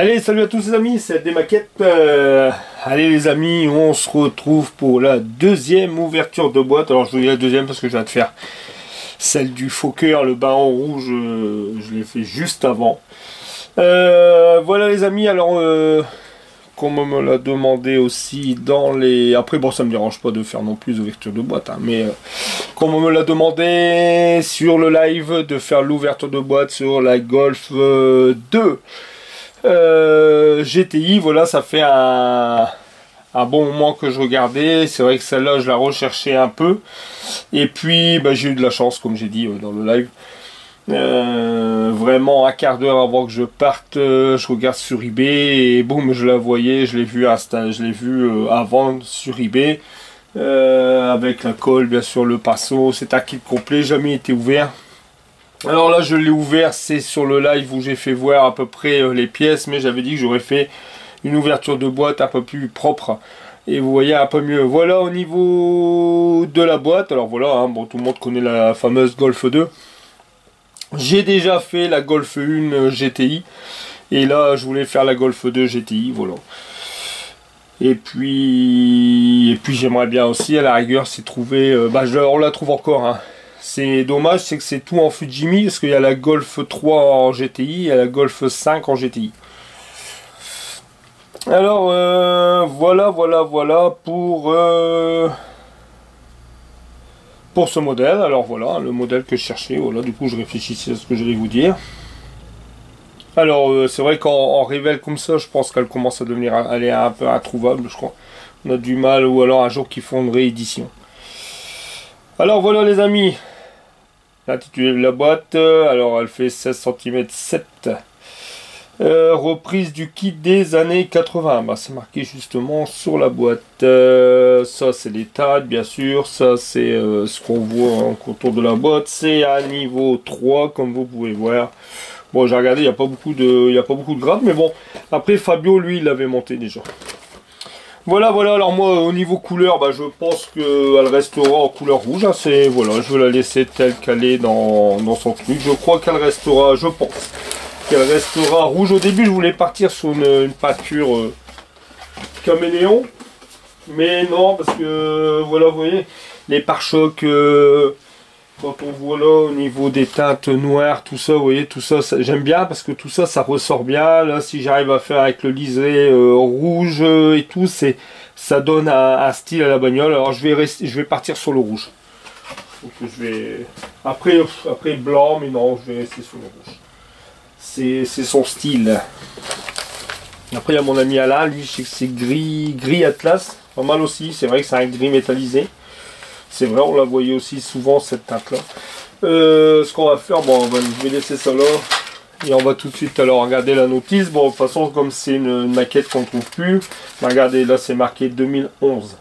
Allez, salut à tous les amis, c'est des maquettes. Allez les amis, on se retrouve pour la deuxième ouverture de boîte. Alors je vous dis la deuxième parce que je viens de faire celle du Fokker, le baron rouge, je l'ai fait juste avant. Voilà les amis, alors comme on me l'a demandé aussi dans les... Après bon, ça me dérange pas de faire non plus d'ouverture de boîte, hein, mais comme on me l'a demandé sur le live de faire l'ouverture de boîte sur la Golf 2 GTI, voilà, ça fait un bon moment que je regardais. C'est vrai que celle-là, je la recherchais un peu. Et puis, bah, j'ai eu de la chance, comme j'ai dit dans le live. Vraiment, un quart d'heure avant que je parte, je regarde sur eBay et boum, je la voyais, je l'ai vu avant sur eBay. Avec la colle, bien sûr, le pinceau. C'est un kit complet, jamais été ouvert. Alors là je l'ai ouvert, c'est sur le live où j'ai fait voir à peu près les pièces, mais j'avais dit que j'aurais fait une ouverture de boîte un peu plus propre et vous voyez un peu mieux. Voilà au niveau de la boîte. Alors voilà, hein, bon, tout le monde connaît la fameuse Golf 2. J'ai déjà fait la Golf 1 GTI et là je voulais faire la Golf 2 GTI, voilà. Et puis j'aimerais bien aussi à la rigueur c'est trouver, on la trouve encore, hein. C'est dommage, c'est que c'est tout en Fujimi, parce qu'il y a la Golf 3 en GTI et la Golf 5 en GTI. Alors, voilà pour ce modèle. Alors voilà, le modèle que je cherchais. Voilà, du coup, je réfléchissais à ce que j'allais vous dire. Alors, c'est vrai qu'en révèle comme ça, je pense qu'elle commence à devenir aller un peu introuvable, je crois. On a du mal, ou alors un jour qu'ils font une réédition. Alors voilà les amis. L'intitulé de la boîte, alors elle fait 16 cm 7. Reprise du kit des années 80. Bah, c'est marqué justement sur la boîte. Ça c'est les tailles bien sûr. Ça c'est ce qu'on voit en contour de la boîte. C'est à niveau 3 comme vous pouvez voir. Bon, j'ai regardé, il n'y a pas beaucoup de grades, mais bon. Après Fabio lui il l'avait monté déjà. Voilà, alors moi au niveau couleur, bah, je pense qu'elle restera en couleur rouge, hein, voilà, je vais la laisser telle qu'elle est dans son truc. Je crois qu'elle restera, je pense qu'elle restera rouge. Au début je voulais partir sur une peinture caméléon, mais non, parce que voilà, vous voyez, les pare-chocs, quand on voit là au niveau des teintes noires, tout ça, vous voyez, tout ça, j'aime bien parce que tout ça, ça ressort bien. Là, si j'arrive à faire avec le liseré rouge et tout, ça donne un style à la bagnole. Alors je vais partir sur le rouge. Donc, après blanc, mais non, je vais rester sur le rouge. C'est son style. Après il y a mon ami Alain, lui je sais que c'est gris Atlas, pas mal aussi. C'est vrai que c'est un gris métallisé. C'est vrai, on la voyait aussi souvent cette teinte là. Ce qu'on va faire, bon, je vais laisser ça là. Et on va tout de suite alors regarder la notice. Bon, de toute façon, comme c'est une maquette qu'on ne trouve plus, regardez, là c'est marqué 2011.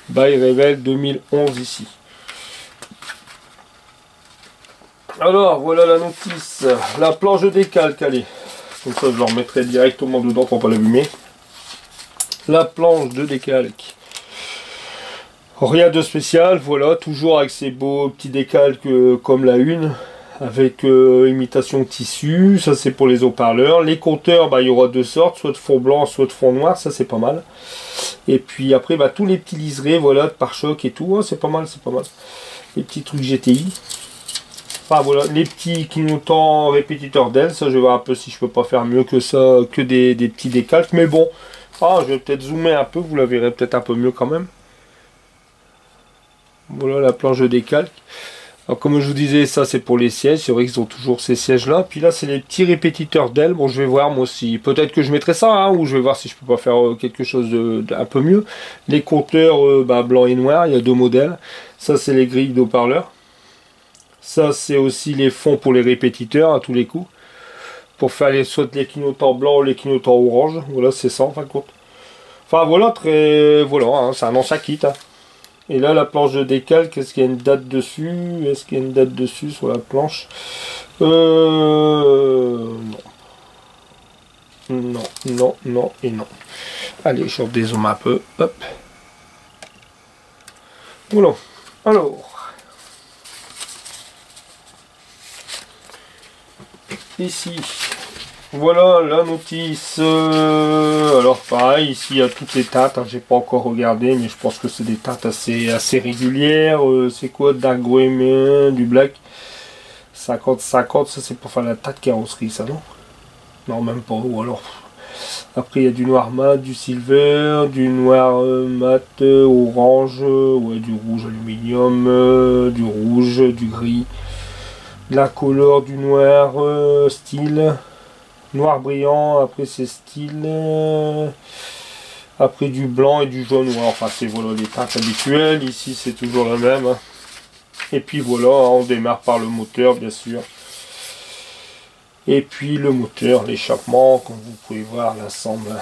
By Revell 2011 ici. Alors, voilà la notice. La planche de décalque, allez. Donc ça, je la remettrai directement dedans pour pas l'abîmer. La planche de décalque. Rien de spécial, voilà, toujours avec ces beaux petits décalques comme la une, avec imitation de tissu. Ça c'est pour les haut-parleurs. Les compteurs, bah, il y aura deux sortes, soit de fond blanc, soit de fond noir, ça c'est pas mal. Et puis après, bah, tous les petits liserés, voilà, de pare-choc et tout, hein, c'est pas mal, c'est pas mal. Les petits trucs GTI. Enfin voilà, les petits clignotants répétiteurs d'ailes, ça je vais voir un peu si je peux pas faire mieux que ça, que des petits décalques. Mais bon, je vais peut-être zoomer un peu, vous la verrez peut-être un peu mieux quand même. Voilà la planche de décalque. Alors comme je vous disais, ça c'est pour les sièges. C'est vrai qu'ils ont toujours ces sièges là. Puis là c'est les petits répétiteurs d'ailes. Bon, je vais voir moi aussi. Peut-être que je mettrai ça, hein, ou je vais voir si je peux pas faire quelque chose d'un peu mieux. Les compteurs blanc et noir. Il y a deux modèles. Ça c'est les grilles d'haut-parleurs. Ça c'est aussi les fonds pour les répétiteurs à tous les coups. Pour faire soit les clignotants blancs ou les clignotants orange. Voilà, c'est ça en fin de compte. Enfin voilà, voilà, hein, c'est un ancien kit. Hein. Et là, la planche de décalque, est-ce qu'il y a une date dessus? Est-ce qu'il y a une date dessus sur la planche? Non. Non et non. Allez, je redézoome un peu. Hop. Voilà. Alors. Ici, Voilà la notice. Alors pareil, ici il y a toutes les teintes, hein, j'ai pas encore regardé, mais je pense que c'est des teintes assez régulières. C'est quoi? Dark Bohemian, du black 50-50, ça c'est pour faire la teinte carrosserie, ça non? Non, même pas. Ou alors après il y a du noir mat, du silver, du noir mat, orange, ouais, du rouge aluminium, du rouge, du gris, de la couleur, du noir style. Noir brillant, après c'est style, après du blanc et du jaune noir, enfin c'est voilà les teintes habituelles, ici c'est toujours la même. Hein. Et puis voilà, on démarre par le moteur bien sûr. Et puis le moteur, l'échappement, comme vous pouvez voir, l'ensemble,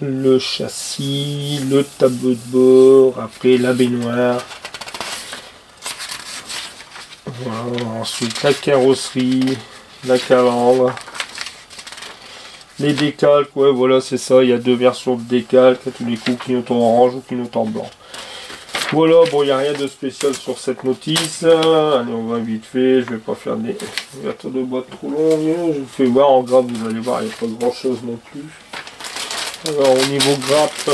le châssis, le tableau de bord, après la baignoire. Voilà, ensuite la carrosserie, la calandre. Les décalques, ouais, voilà, c'est ça. Il y a deux versions de décalques. À tous les coups, clignotant orange ou clignotant blanc. Voilà, bon, il n'y a rien de spécial sur cette notice. Allez, on va vite fait. Je vais pas faire des ouvertures de boîte trop longues. Je vous fais voir en grappe, vous allez voir, il n'y a pas grand chose non plus. Alors, au niveau grappe,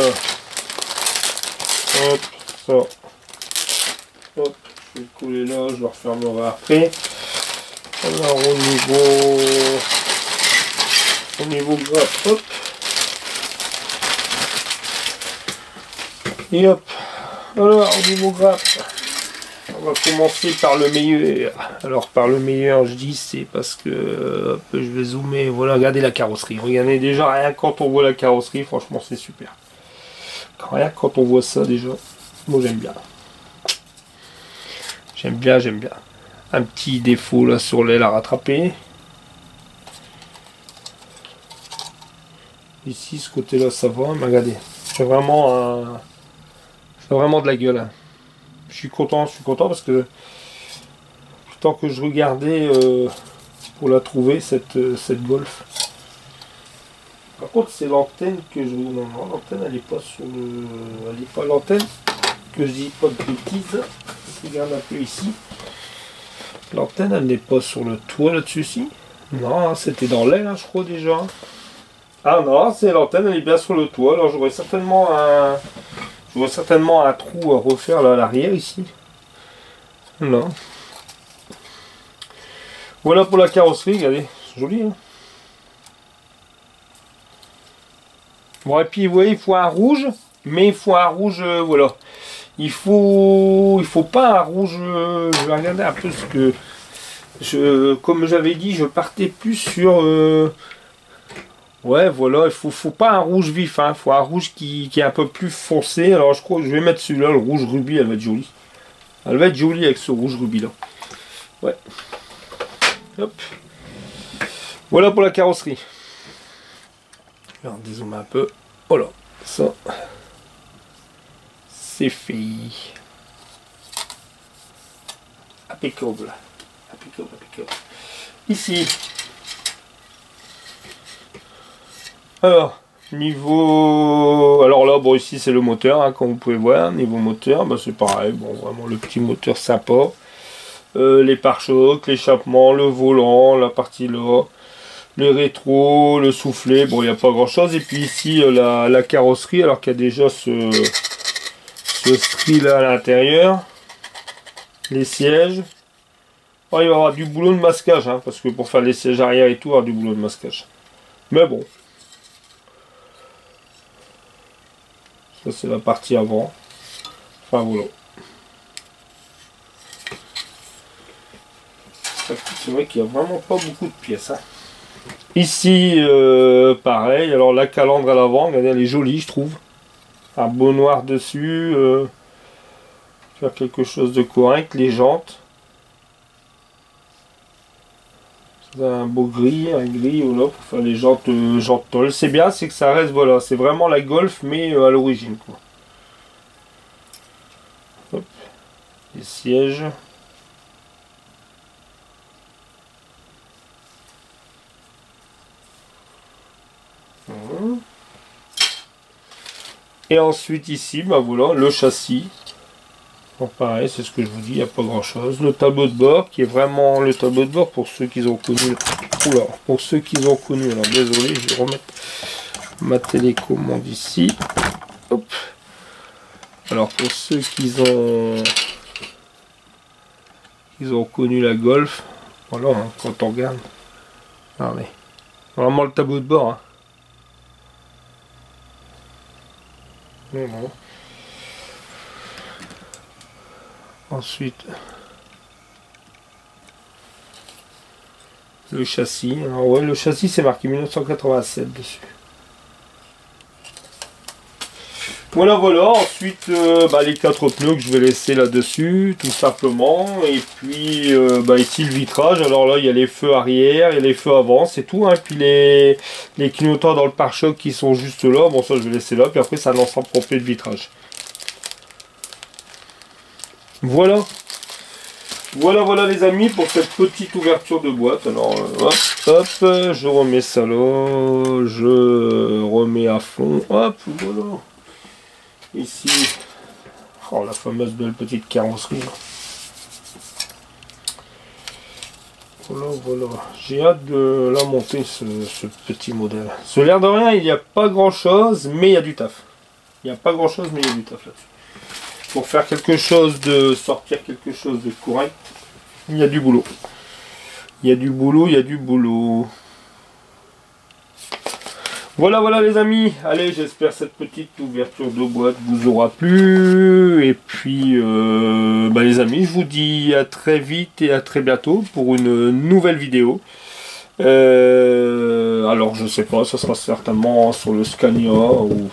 hop, ça. Hop, je vais le coller là, je le refermerai après. Alors, au niveau grappe, hop. Et hop. Alors, au niveau grappe, on va commencer par le meilleur. Alors, par le meilleur, je dis, c'est parce que, hop, je vais zoomer. Voilà, regardez la carrosserie. Regardez déjà, rien quand on voit la carrosserie, franchement, c'est super. Rien quand on voit ça, déjà, moi, j'aime bien. J'aime bien, j'aime bien. Un petit défaut, là, sur l'aile à rattraper. Ici, ce côté-là, ça va, mais regardez. C'est vraiment de la gueule. Hein. Je suis content parce que tant que je regardais pour la trouver, cette Golf. Par contre, c'est l'antenne que je... Non, l'antenne, elle n'est pas sur le... Elle n'est pas l'antenne, que je dis pas de bêtises. Je regarde un peu ici. L'antenne, elle n'est pas sur le toit là-dessus, si. Non, c'était dans l'aile, hein, je crois, déjà. Ah non, c'est l'antenne, elle est bien sur le toit. Alors j'aurais certainement un trou à refaire là à l'arrière ici. Là. Voilà pour la carrosserie, regardez, c'est joli. Hein. Bon et puis vous voyez, il faut un rouge, mais il faut un rouge, voilà. Il faut pas un rouge. Je vais regarder un peu ce que comme j'avais dit, je partais plus sur. Ouais, voilà, il faut pas un rouge vif, hein, il faut un rouge qui est un peu plus foncé. Alors je crois que je vais mettre celui-là, le rouge rubis, elle va être jolie. Elle va être jolie avec ce rouge rubis là. Ouais. Hop. Voilà pour la carrosserie. Alors dézoome un peu. Voilà, ça. C'est fait. Impeccable. Impeccable, impeccable. Ici. Alors, niveau... Alors là, bon, ici, c'est le moteur, hein, comme vous pouvez voir. Niveau moteur, bah, c'est pareil. Bon, vraiment, le petit moteur sympa. Les pare-chocs, l'échappement, le volant, la partie là, les rétros, le soufflet. Bon, il n'y a pas grand-chose. Et puis ici, la carrosserie, alors qu'il y a déjà ce style-là à l'intérieur. Les sièges. Oh, il va y avoir du boulot de masquage, hein, parce que pour faire les sièges arrière et tout, il y aura du boulot de masquage. Mais bon. Ça c'est la partie avant. Enfin voilà. C'est vrai qu'il n'y a vraiment pas beaucoup de pièces. Hein. Ici, pareil. Alors la calandre à l'avant, regardez, elle est jolie, je trouve. Un beau noir dessus. Faire quelque chose de correct. Les jantes. Un beau gris, un gris ou là pour faire les jantes tôle. C'est bien, c'est que ça reste, voilà, c'est vraiment la Golf, mais à l'origine, quoi. Hop. Les sièges. Et ensuite ici, bah voilà, le châssis. Bon, pareil, c'est ce que je vous dis, il n'y a pas grand chose. Le tableau de bord, qui est vraiment le tableau de bord pour ceux qui ont connu. Oula, pour ceux qui ont connu. Alors désolé, je vais remettre ma télécommande ici. Hop. Alors pour ceux qui ont connu la Golf, voilà, hein, quand on regarde. Regardez. Vraiment le tableau de bord. Hein. Bon. Ensuite, le châssis. Alors ouais, le châssis c'est marqué 1987 dessus. Voilà, voilà. Ensuite, les 4 pneus que je vais laisser là-dessus, tout simplement. Et puis, ici le vitrage. Alors là, il y a les feux arrière et les feux avant, c'est tout. Hein. Puis les clignotants dans le pare-choc qui sont juste là. Bon, ça, je vais laisser là. Puis après, c'est un ensemble complet de vitrage. Voilà. Voilà, voilà les amis, pour cette petite ouverture de boîte. Alors, hop, hop, je remets ça là. Je remets à fond. Hop, voilà. Ici, oh, la fameuse belle petite carrosserie. Voilà, voilà. J'ai hâte de la monter, ce petit modèle. Sur l'air de rien, il n'y a pas grand chose, mais il y a du taf. Il n'y a pas grand chose, mais il y a du taf là-dessus. Pour faire quelque chose sortir quelque chose de correct, il y a du boulot. Il y a du boulot, il y a du boulot. Voilà, voilà les amis, allez, j'espère cette petite ouverture de boîte vous aura plu. Et puis, les amis, je vous dis à très vite et à très bientôt pour une nouvelle vidéo. Alors, je sais pas, ça sera certainement sur le Scania ou...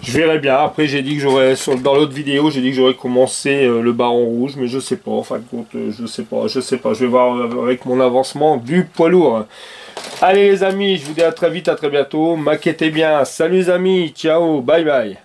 Je verrai bien. Après, j'ai dit que j'aurais, dans l'autre vidéo, j'ai dit que j'aurais commencé le Baron Rouge, mais je sais pas, en fin de compte, je sais pas. Je vais voir avec mon avancement du poids lourd. Allez les amis, je vous dis à très vite, à très bientôt. Maquettez bien. Salut les amis, ciao, bye bye.